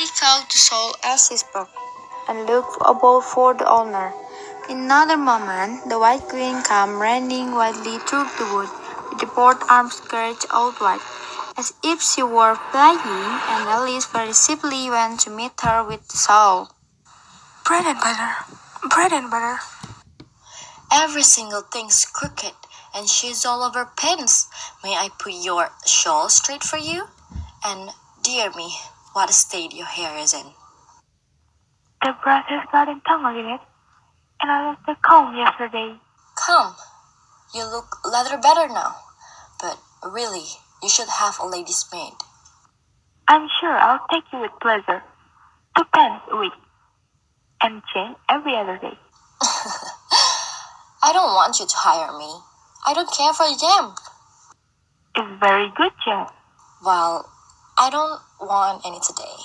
He called the soul as he spoke, and looked about for the owner. In another moment, the White Queen came running wildly through the wood, with the both arms stretched out wide, as if she were flying, and Alice very simply went to meet her with the soul. Bread and butter, bread and butter. Every single thing's crooked, and she's all over pins. May I put your shawl straight for you? And, dear me, what a state your hair is in. The breath has got entangled in it, and I left the comb yesterday. Come, you look rather better now, but really, you should have a lady's maid. I'm sure I'll take you with pleasure. 2 pence a week, and Jane every other day. I don't want you to hire me. I don't care for jam. It's very good, Jane. Well, I don't want any today.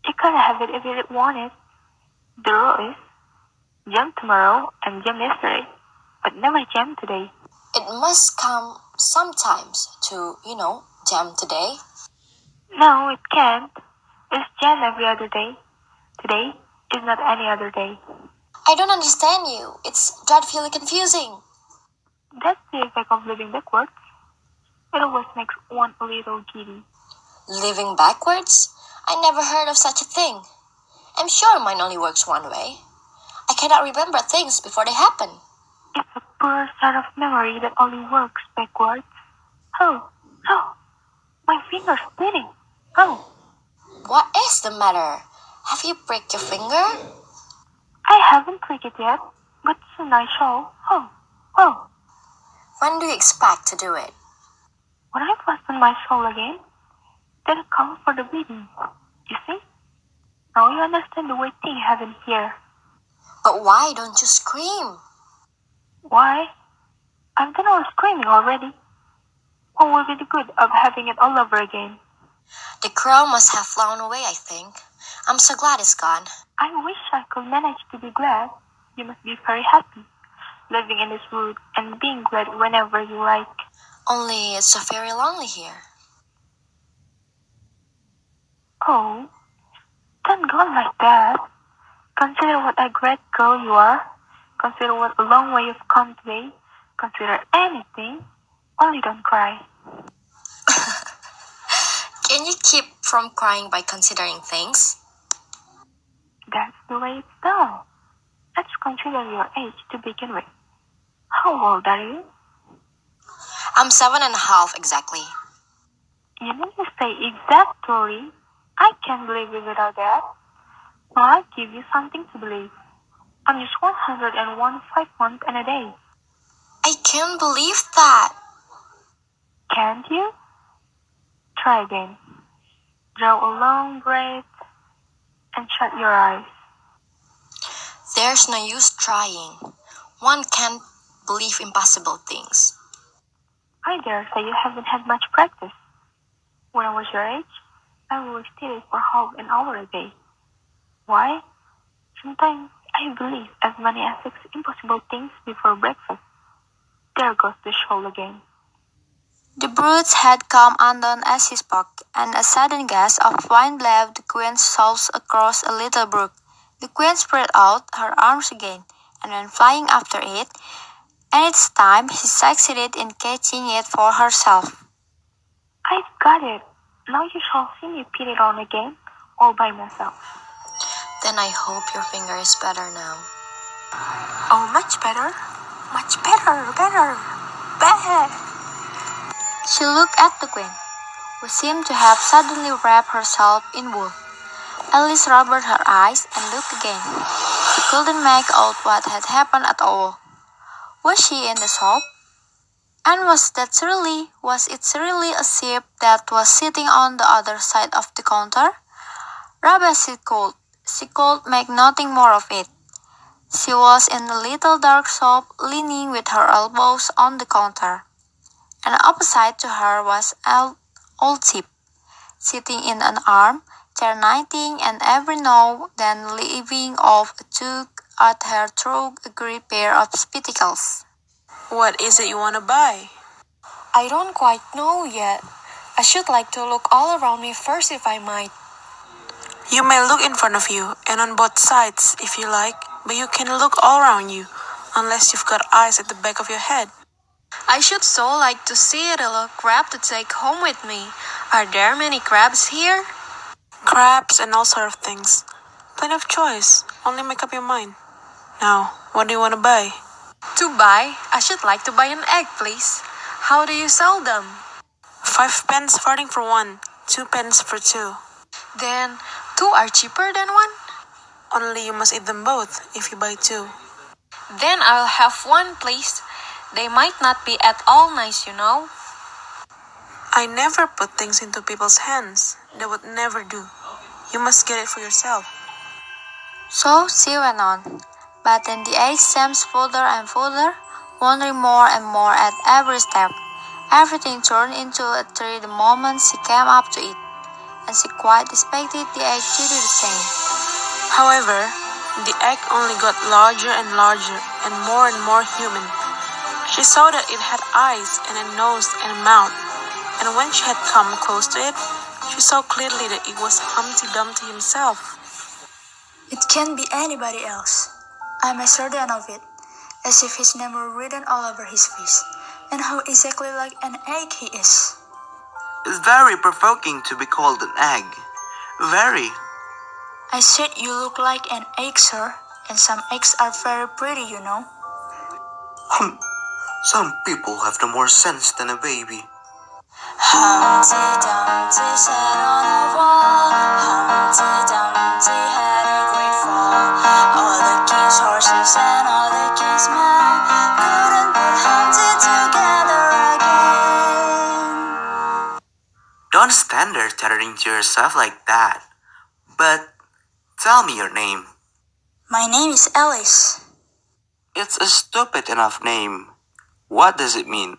You can have it if you want it. The rule is jam tomorrow and jam yesterday, but never jam today. It must come sometimes to, jam today. No, it can't. It's jam every other day. Today is not any other day. I don't understand you. It's dreadfully confusing. That's the effect of living backwards. It always makes one a little giddy. Living backwards? I never heard of such a thing. I'm sure mine only works one way. I cannot remember things before they happen. It's a poor sort of memory that only works backwards. Oh, my finger's bleeding. Oh. What is the matter? Have you pricked your finger? I haven't pricked it yet, but soon I shall. Oh. When do you expect to do it? When I fasten my shawl again, then come for the bleeding. You see? Now you understand the way things happen here. But why don't you scream? Why? I've done all screaming already. What will be the good of having it all over again? The crow must have flown away, I think. I'm so glad it's gone. I wish I could manage to be glad. You must be very happy, living in this wood and being glad whenever you like. Only it's so very lonely here. Oh, don't go like that. Consider what a great girl you are. Consider what a long way you've come today. Consider anything. Only don't cry. Can you keep from crying by considering things? That's the way it's done. Let's consider your age to begin with. How old are you? I'm 7.5 exactly. You mean to say exactly? I can't believe it without that. Now I'll give you something to believe. I'm just 101 5 months and a day. I can't believe that. Can't you? Try again. Draw a long breath and shut your eyes. There's no use trying. One can't believe impossible things. I dare say you haven't had much practice. When I was your age, I would steal for half an hour a day. Why? Sometimes I believe as many as 6 impossible things before breakfast. There goes the shawl again. The broods had come undone as he spoke, and a sudden gust of wind blew the queen's souls across a little brook. The queen spread out her arms again, and went flying after it, and each time she succeeded in catching it for herself. I've got it. Now you shall see me put it on again, all by myself. Then I hope your finger is better now. Oh, much better. Much better. She looked at the queen, who seemed to have suddenly wrapped herself in wool. Alice rubbed her eyes and looked again. She couldn't make out what had happened at all. Was she in the shop? And was it really a sheep that was sitting on the other side of the counter? Rub as she could make nothing more of it. She was in a little dark shop, leaning with her elbows on the counter, and opposite to her was an old sheep, sitting in an arm-chair knitting, and every now then leaving off a tug at her through a grey pair of spectacles. What is it you want to buy? I don't quite know yet. I should like to look all around me first if I might. You may look in front of you and on both sides if you like, but you can look all around you, unless you've got eyes at the back of your head. I should so like to see a little crab to take home with me. Are there many crabs here? Crabs and all sort of things. Plenty of choice, only make up your mind. Now, what do you want to buy? To buy, I should like to buy an egg, please. How do you sell them? 5 pence farthing for one, 2 pence for two. Then, two are cheaper than one? Only you must eat them both if you buy two. Then I'll have one, please. They might not be at all nice, you know. I never put things into people's hands. That would never do. You must get it for yourself. So she went on. But then the egg seemed fuller and fuller, wondering more and more at every step. Everything turned into a tree the moment she came up to it, and she quite expected the egg to do the same. However, the egg only got larger and larger and more human. She saw that it had eyes and a nose and a mouth, and when she had come close to it, she saw clearly that it was Humpty Dumpty himself. It can't be anybody else. I'm as certain of it, as if his name were written all over his face, and how exactly like an egg he is. It's very provoking to be called an egg. Very. I said you look like an egg, sir, and some eggs are very pretty, you know. Some people have no more sense than a baby. Humpty Dumpty sat on a wall. Humpty Dumpty had a great fall. All the king's horses and all the king's men couldn't put Humpty together again. Don't stand there chattering to yourself like that. But tell me your name. My name is Alice. It's a stupid enough name. What does it mean?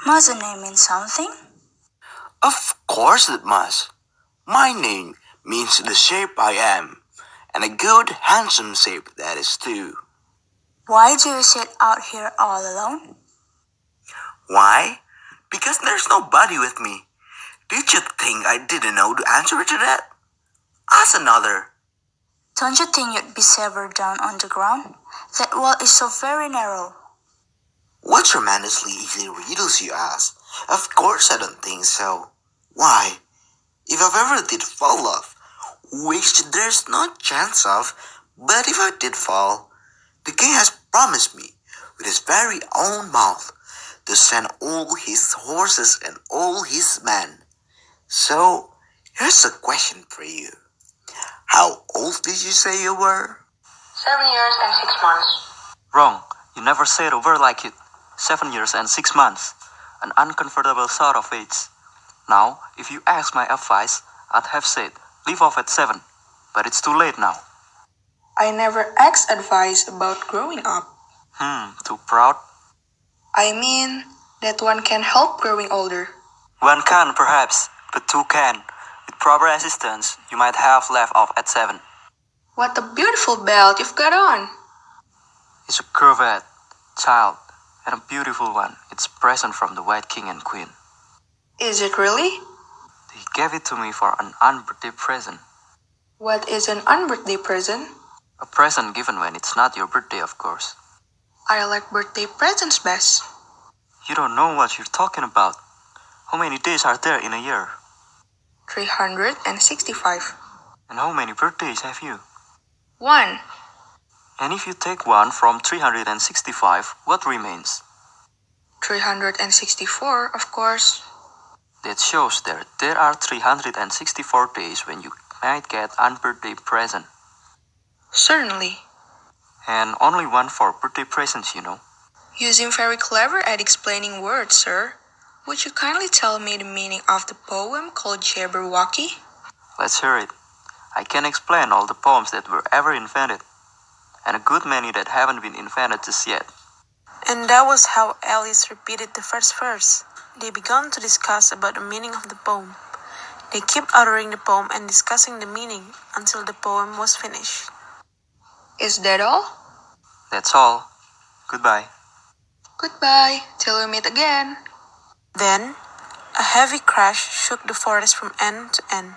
Must a name mean something? Of course it must. My name means the shape I am, and a good, handsome shape that is too. Why do you sit out here all alone? Why? Because there's nobody with me. Did you think I didn't know the answer to that? Ask another. Don't you think you'd be safer down on the ground? That wall is so very narrow. What tremendously easy riddles you ask. Of course I don't think so. Why? If I've ever did fall off, which there's no chance of, but if I did fall, the king has promised me with his very own mouth to send all his horses and all his men. So, here's a question for you. How old did you say you were? 7 years and 6 months. Wrong. You never said a word like it. 7 years and 6 months. An uncomfortable sort of age. Now, if you ask my advice, I'd have said, leave off at 7. But it's too late now. I never asked advice about growing up. Too proud? I mean, that one can help growing older. One can, perhaps, but two can. With proper assistance, you might have left off at 7. What a beautiful belt you've got on. It's a cravat, child, and a beautiful one. It's a present from the White King and Queen. Is it really? They gave it to me for an unbirthday present. What is an unbirthday present? A present given when it's not your birthday, of course. I like birthday presents best. You don't know what you're talking about. How many days are there in a year? 365. And how many birthdays have you? 1. And if you take 1 from 365, what remains? 364, of course. That shows that there are 364 days when you might get unbirthday present. Certainly. And only 1 for birthday presents, you know. You seem very clever at explaining words, sir. Would you kindly tell me the meaning of the poem called Jabberwocky? Let's hear it. I can explain all the poems that were ever invented, and a good many that haven't been invented just yet. And that was how Alice repeated the first verse. They began to discuss about the meaning of the poem. They kept uttering the poem and discussing the meaning until the poem was finished. Is that all? That's all. Goodbye. Goodbye, till we meet again. Then, a heavy crash shook the forest from end to end.